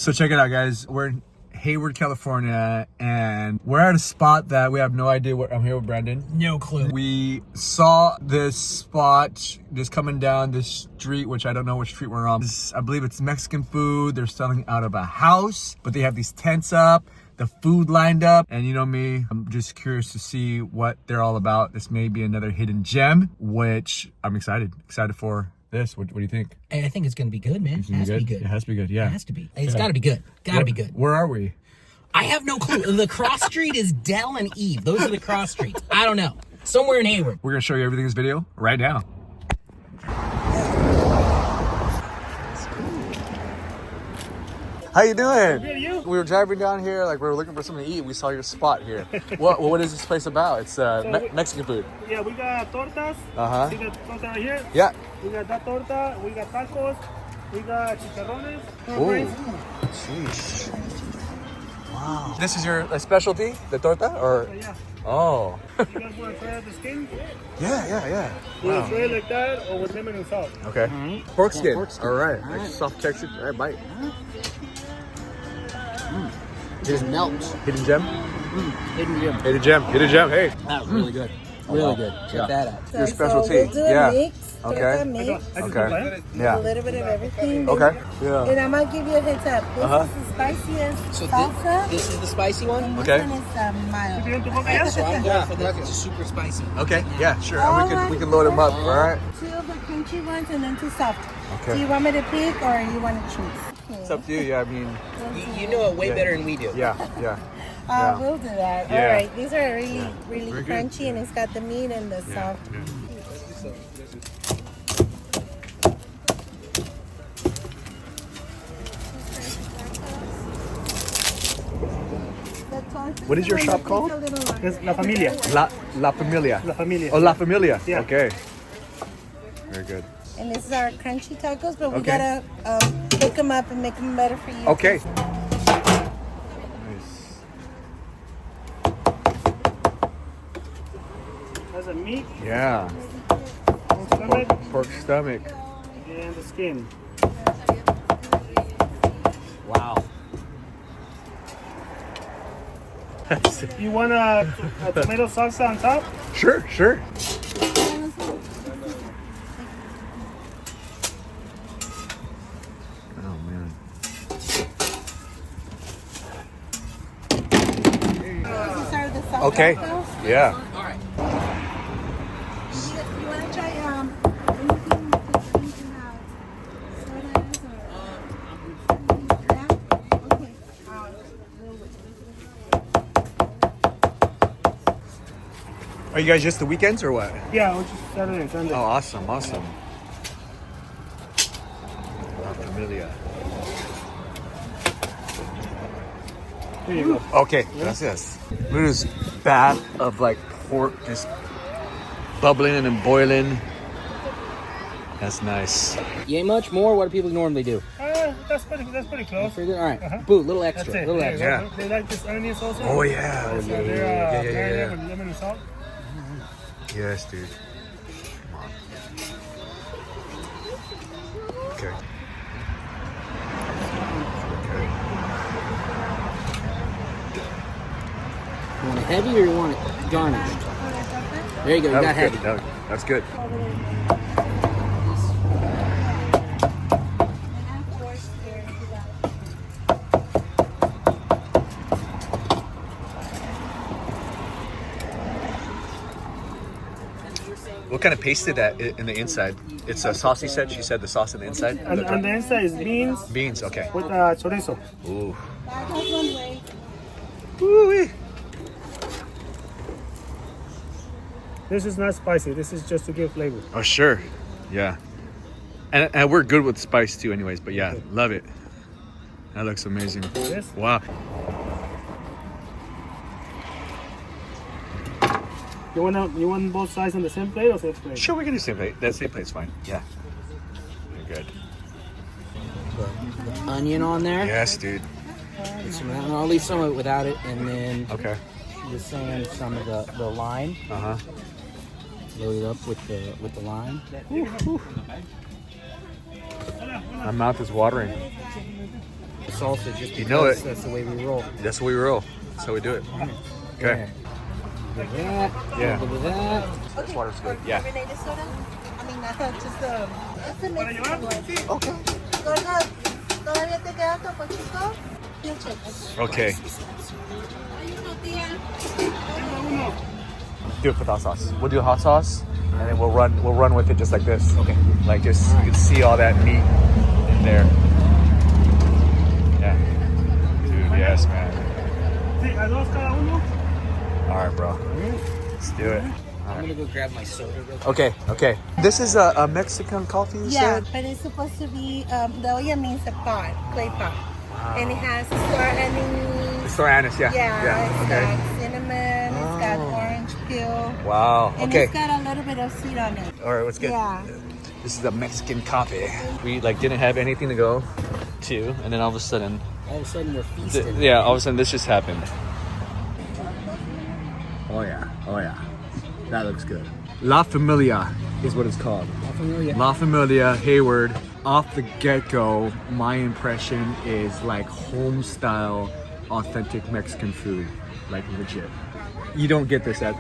So check it out, guys. We're in Hayward, California, and we're at a spot that we have no idea what. I'm here with Brandon. No clue. We saw this spot just coming down this street, which I don't know which street we're on. I believe it's Mexican food. They're selling out of a house, but they have these tents up, the food lined up, and you know me, I'm just curious to see what they're all about. This may be another hidden gem, which I'm excited for. This, what do you think? Hey, I think it's gonna be good, man. It has to be good. It has to be good, yeah. It has to be. It's gotta be good. Gotta be good. Where are we? I have no clue. The cross street is Dell and Eve. Those are the cross streets. I don't know. Somewhere in Hayward. We're gonna show you everything in this video right now. How you doing? Good, you? We were driving down here, like we were looking for something to eat. We saw your spot here. What is this place about? It's Mexican food. Yeah, we got tortas. Uh-huh. We got torta right here. Yeah. We got that torta. We got tacos. We got chicharrones. Oh, sheesh. Wow. This is your specialty, the torta, or? Yeah. Oh. You guys want to try out the skin? Yeah. You want to try it like that or with lemon and salt? Okay. Pork skin. All right. Like soft texture. All right, bite. Just melts. Hidden gem. Hidden gem. Hidden gem. Hidden gem. Hey. That was really good. Really good. Check that out. Your specialty. So we'll do a mix, Okay. torta mix, Okay. a Yeah. little bit of everything. Okay. Yeah. And I'm gonna give you a heads up. This is the spiciest So salsa. this is the spicy one? And Okay. this one is mild. You want to cook it? So I'm going for the super spicy. Okay. Yeah. Sure. We can load them up. All right. Two of the crunchy ones and then two soft. Okay. Do you want me to pick or you want to choose? It's up to you. Yeah. I mean. You know it way better than we do. Yeah. Yeah. We'll do that. Yeah. All right. These are really Very good. crunchy and it's got the meat and the soft. What is your shop called? It's La Familia. La Familia. La Familia. Oh, La Familia. Yeah. Okay. Very good. And this is our crunchy tacos, but we Okay. gotta cook them up and make them better for you. Okay. Has a meat, Yeah. stomach, Pork stomach. and the skin. Wow. You want a tomato salsa on top? Sure. Oh man. These are the soft Okay. tacos. Yeah. All right. You want to try anything sodas or? Yeah? Okay. Are you guys just the weekends or what? Yeah, which is Saturday and Sunday. Oh, awesome. La Familia. Here you go. Okay, gracias. Look at this bath of like pork just bubbling and boiling. That's nice. You ain't much more. What do people normally do? That's pretty close. Pretty good. All right. Boo, little extra. That's it. Little There you extra. go. They like this onion also. Oh yeah. So they're marinated with lemon and salt. Yes, dude. Come on. Okay. You want it heavy or you want it garnished? There you go. You got heavy. That's good. What kind of paste is that in the inside? It's a sauce, you said? She said the sauce in the inside? And on the inside is beans Beans, okay. with chorizo. Ooh. That goes one way. Ooh-wee. This is not spicy. This is just to give flavor. Oh, sure. Yeah. And we're good with spice too anyways, but yeah, love it. That looks amazing. Yes. Wow. You want both sides on the same plate or same plate? Sure, we can do same plate. That same plate's fine. Yeah. You're good. The onion on there. Yes, dude. I'll leave some of it without it, and then Okay. just saying some of the lime. Uh-huh. Load it up with the lime. My mouth is watering. The salsa just because You know it. that's the way we roll. That's what we roll. That's how we do it. Okay. A little bit of that. Yeah. A little bit of that. This water's good. Yeah. Carbonated soda? I mean, just it's a mix. Okay. Gordo, ¿todavía te queda topo chico? No cheques. Okay. Hay uno, tía. Do it with hot sauce. We'll do hot sauce, and then we'll run with it just like this. Okay. Like just you can see all that meat in there. Yeah. Dude, yes, man. Sí, a dos cada uno. All right, bro. Let's do it. I'm gonna go grab my soda real quick. Okay, okay. This is a Mexican coffee, you Yeah, said? but it's supposed to be, the olla means a pot, clay pot. And it has star anise. Star anise, yeah. Yeah, it's okay. got cinnamon, it's got orange peel. Wow, And okay. it's got a little bit of sweet on it. All right, let's get Yeah. This is a Mexican coffee. We like didn't have anything to go to, and then all of a sudden, All of a sudden we're feasting. yeah, all of a sudden this just happened. Oh yeah, oh yeah. That looks good. La Familia is what it's called. All familiar. La Familia, Hayward. Off the get-go, my impression is like home-style, authentic Mexican food. Like legit. You don't get this at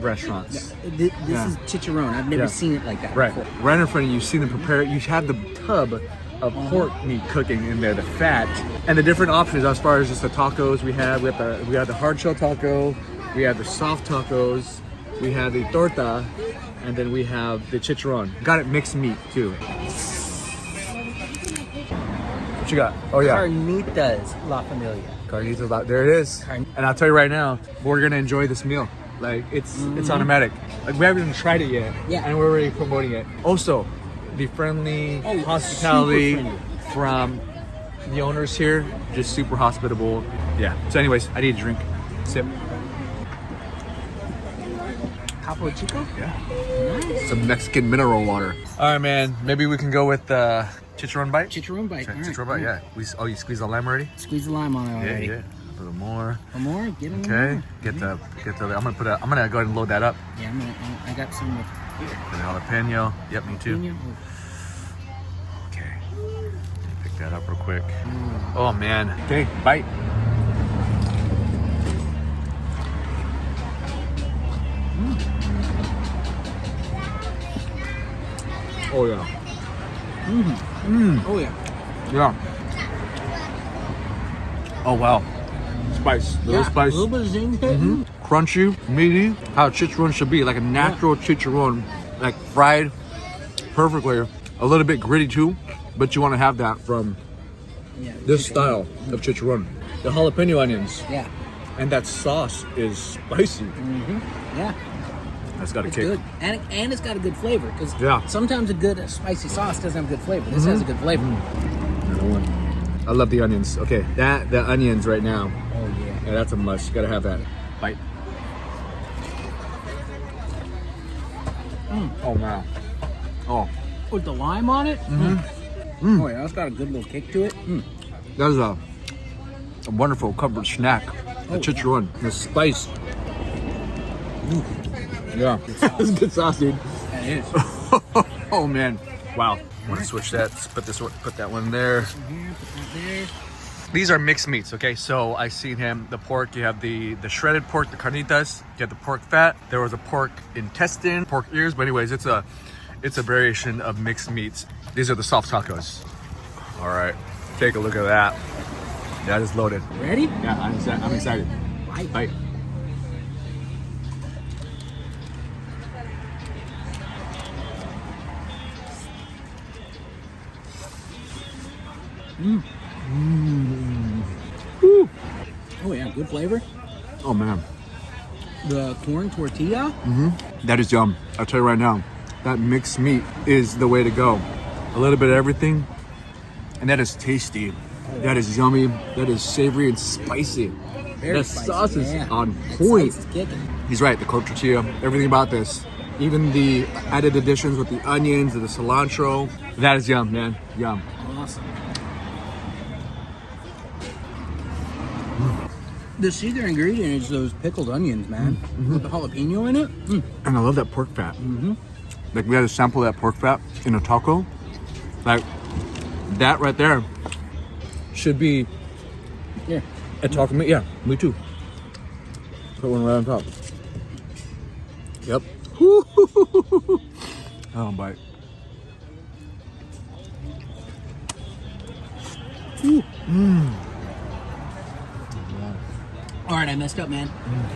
restaurants. This Yeah. is chicharron. I've never Yeah. seen it like that Right. before. Right in front of you, you see them prepare it. You have the tub of pork meat cooking in there, the fat, and the different options as far as just the tacos we have. We have the hard shell taco, we have the soft tacos, we have the torta, and then we have the chicharron. Got it mixed meat too. What you got? Oh yeah, Carnitas La Familia. carnitas. There it is. And I'll tell you right now, we're gonna enjoy this meal. Like it's automatic. Like we haven't even tried it yet. Yeah. And we're already promoting it. Also, the friendly Oh, hospitality super friendly. from the owners here, just super hospitable. Yeah. So anyways, I need a drink. Sip. Capo Chico? Yeah. Some Mexican mineral water. All right, man. Maybe we can go with chicharron bite. Chicharron bite. All right. Chicharron bite. Yeah. You squeeze the lime already? Squeeze the lime on it already. Yeah. A little more. One more? Get it. Okay. Get the. I'm gonna go ahead and load that up. Yeah, I got some with The jalapeno. Yep, me too. jalapeno. Okay. Pick that up real quick. Oh man. Okay, bite. Oh yeah. Oh yeah. Yeah. Oh wow. Spice. Little Yeah, spice. a little bit of zing hitting. Crunchy, meaty. How chicharron should be, like a natural chicharron, like fried perfectly. A little bit gritty too, but you want to have that from Yeah, this chicharron. style of chicharron. The jalapeno onions Yeah. and that sauce is spicy. Yeah. That's got a It's kick. good. And it's got a good flavor because Yeah. sometimes a good spicy sauce doesn't have good flavor. This has a good flavor. Another one. I love the onions. Okay, the onions right now. Oh yeah. Yeah, that's a must. You gotta have that. Bite. Oh wow. Oh, With the lime on it. Oh yeah, that's got a good little kick to it. that is a wonderful comfort snack. The chicharron, the spice. Yeah, it's good sauce, dude. That is. Oh man, wow. Want to switch that? Put that one there. Here, put that there. These are mixed meats, okay? So I seen him, the pork, you have the shredded pork, the carnitas, you have the pork fat. There was a pork intestine, pork ears, but anyways, it's a variation of mixed meats. These are the soft tacos. All right, take a look at that. That is loaded. Ready? Yeah, I'm excited. Bite. Bite. Oh yeah, good flavor. Oh man, The corn tortilla. that is yum. I'll tell you right now, that mixed meat is the way to go. A little bit of everything, and that is tasty. That is yummy. That is savory and spicy. Very That spicy, sauce is yeah. on point. Sauce is kicking. He's right, the corn tortilla, everything about this. Even the added additions with the onions and the cilantro. That is yum, man. Yum. Awesome. The secret ingredient is those pickled onions, man. With the jalapeno in it. And I love that pork fat. Like we had a sample of that pork fat in a taco. Like that right there should be Here. a taco meat. Yeah, me too. Put one right on top. Yep. Oh, bite. All right, I messed up, man.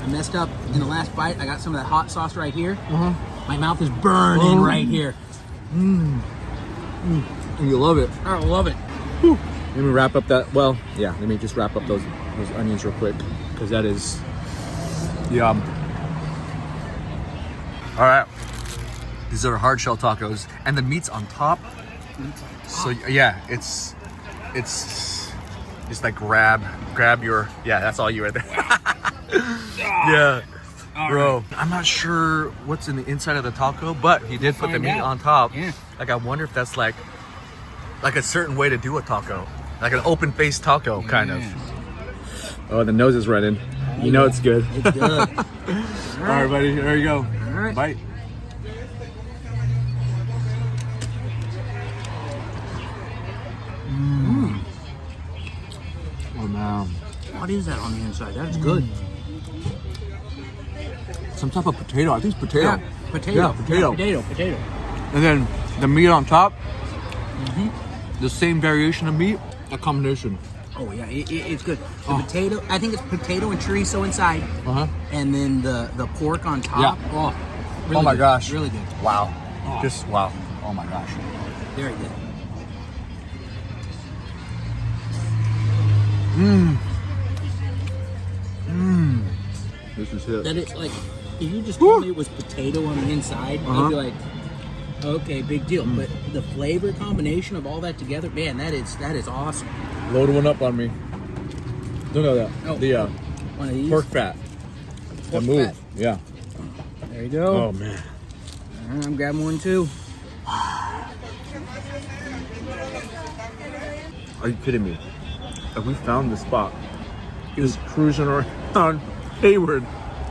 I messed up in the last bite. I got some of that hot sauce right here. My mouth is burning right here. And you love it. I love it. Let me wrap up that. Well, yeah. Let me just wrap up those onions real quick because that is yum. All right. These are hard shell tacos, and the meat's on top. So yeah, it's just like grab your. Yeah, that's all you right there. Yeah. Bro, I'm not sure what's in the inside of the taco, but he did put the meat on top. Yeah. Like, I wonder if that's like a certain way to do a taco, like an open faced taco, kind of. Oh, the nose is running. You know it's good. It's good. All right, buddy. There you go. All right. Bite. Oh man, What is that on the inside? That's good. some type of potato. I think it's potato. Yeah, potato. Yeah, potato. Yeah, potato. And then the meat on top. The same variation of meat. A combination. Oh yeah, it's good. The potato. I think it's potato and chorizo inside, and then the pork on top. Yeah. Oh, really Oh my good. gosh. Really good. Wow. Oh. Just wow. Oh my gosh. Very good. This is it. That it's like, if you just told me it was potato on the inside, I'd be like, okay, big deal. But the flavor combination of all that together, man, that is awesome. Load one up on me. Look at that. Oh, The one of these. pork fat. The Pork move. fat. Yeah. There you go. Oh man. All right, I'm grabbing one too. Are you kidding me? Like, we found the spot. He was cruising around Hayward.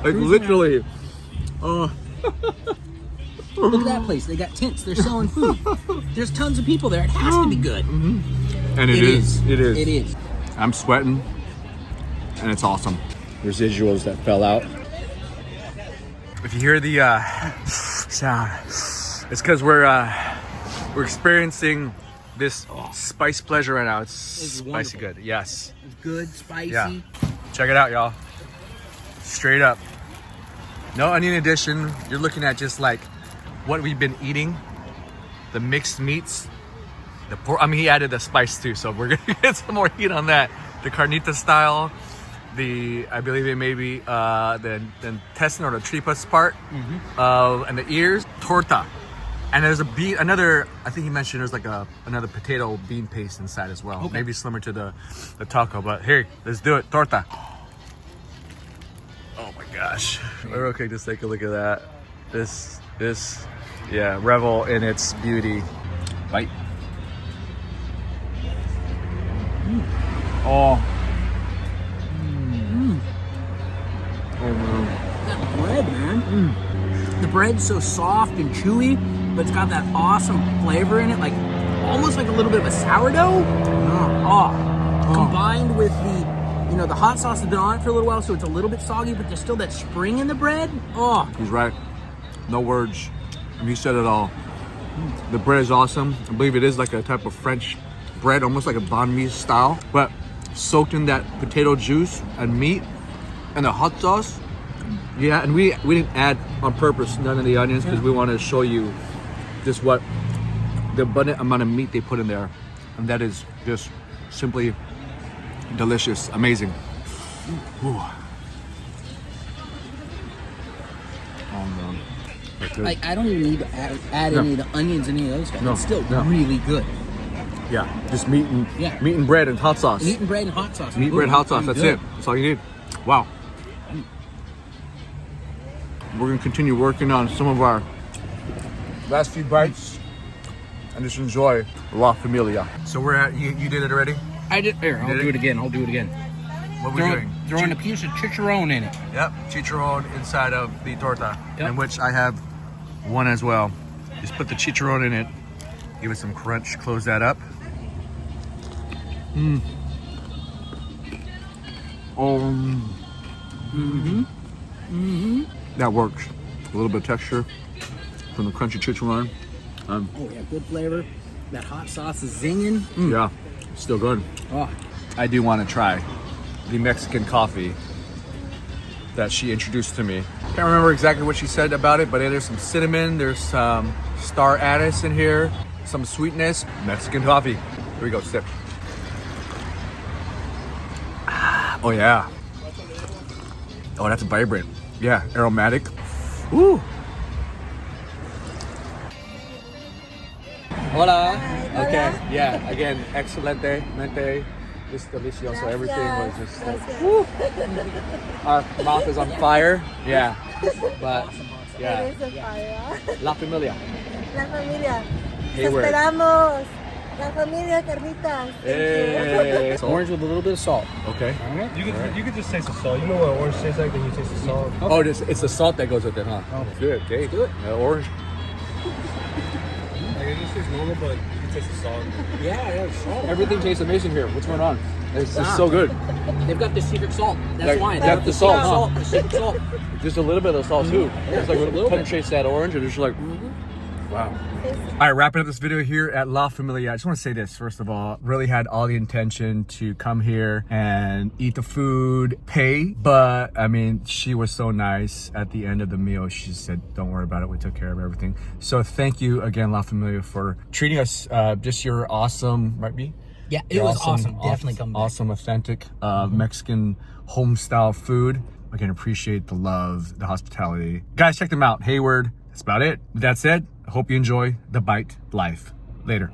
Like, literally. Look at that place. They got tents. They're selling food. There's tons of people there. It has to be good. And it is. It is. It is. I'm sweating. And it's awesome. Residuals that fell out. If you hear the sound, it's because we're experiencing this spice pleasure right now. It's spicy wonderful. good. Yes. It's good, spicy. Yeah. Check it out, y'all. Straight up. No onion addition. You're looking at just like what we've been eating. The mixed meats. The pork. I mean, he added the spice too, so we're gonna get some more heat on that. The carnita style. I believe it may be the intestine or the tripas part. And the ears. Torta. And there's another, I think he mentioned there's like another potato bean paste inside as well. Okay. Maybe similar to the taco, but here, let's do it. Torta. Oh my gosh. Okay, just take a look at that. This, yeah, revel in its beauty. Bite. Oh. Oh no. That bread, man. The bread's so soft and chewy, but it's got that awesome flavor in it, like almost like a little bit of a sourdough. Combined with the hot sauce has been on it for a little while, so it's a little bit soggy, but there's still that spring in the bread. Oh, He's right. No words. He said it all. The bread is awesome. I believe it is like a type of French bread, almost like a banh mi style, but soaked in that potato juice and meat and the hot sauce. Yeah, and we didn't add on purpose none of the onions because we want to show you just what the abundant amount of meat they put in there, and that is just simply delicious, amazing. Ooh. Oh man. That's good. I don't even need to add any of the onions and any of those stuff. No, It's still no. really good. Yeah, just meat and Yeah. meat and bread and hot sauce. Meat and bread and hot sauce. Meat, bread, hot sauce. That's it. That's all you need. Wow. We're gonna continue working on some of our last few bites and just enjoy La Familia. So we're at you did it already? I did. Here, I'll Did do it? it again. I'll do it again. What are we doing? Throwing a piece of chicharron in it. Yep, chicharron inside of the torta, Yep. in which I have one as well. Just put the chicharron in it, give it some crunch, close that up. That works. A little bit of texture from the crunchy chicharron. Oh yeah, good flavor. That hot sauce is zinging. Yeah, still good. Oh, I do want to try the Mexican coffee that she introduced to me. Can't remember exactly what she said about it, but there's some cinnamon, there's some star anise in here, some sweetness. Mexican coffee. Here we go, sip. Oh yeah. Oh, that's vibrant. Yeah, aromatic. Woo. Hola. Okay. Yeah. Again, excelente, mente, just delicioso. Everything was just like, woo. Our mouth is on fire. Yeah. But yeah. Eres el fire. La familia. La familia. Te Hayward. esperamos. La familia Carnitas. Hey. orange with a little bit of salt. Okay. You could just taste the salt. You know what orange tastes like when you taste the salt. Oh, it's the salt that goes with it, huh? Oh, good. Okay. Do it. Orange. Like it just tastes normal, but you can taste the salt. Yeah, salt. Everything tastes amazing here. What's going on? It's just so good. They've got the secret salt. That's Like, why. that's the salt, huh? The secret salt. Just a little bit of salt too. It's like just a little bit. penetrates that orange, and it's just like, wow. All right, wrapping up this video here at La Familia. I just want to say this, first of all, really had all the intention to come here and eat the food, pay, but I mean, she was so nice at the end of the meal. She said, don't worry about it. We took care of everything. So thank you again, La Familia, for treating us just your awesome, right, B? Yeah, it was awesome. Definitely come back. Awesome, authentic Mexican home style food. Again, appreciate the love, the hospitality. Guys, check them out. Hayward. That's about it. With that said, I hope you enjoy the Bite Life. Later.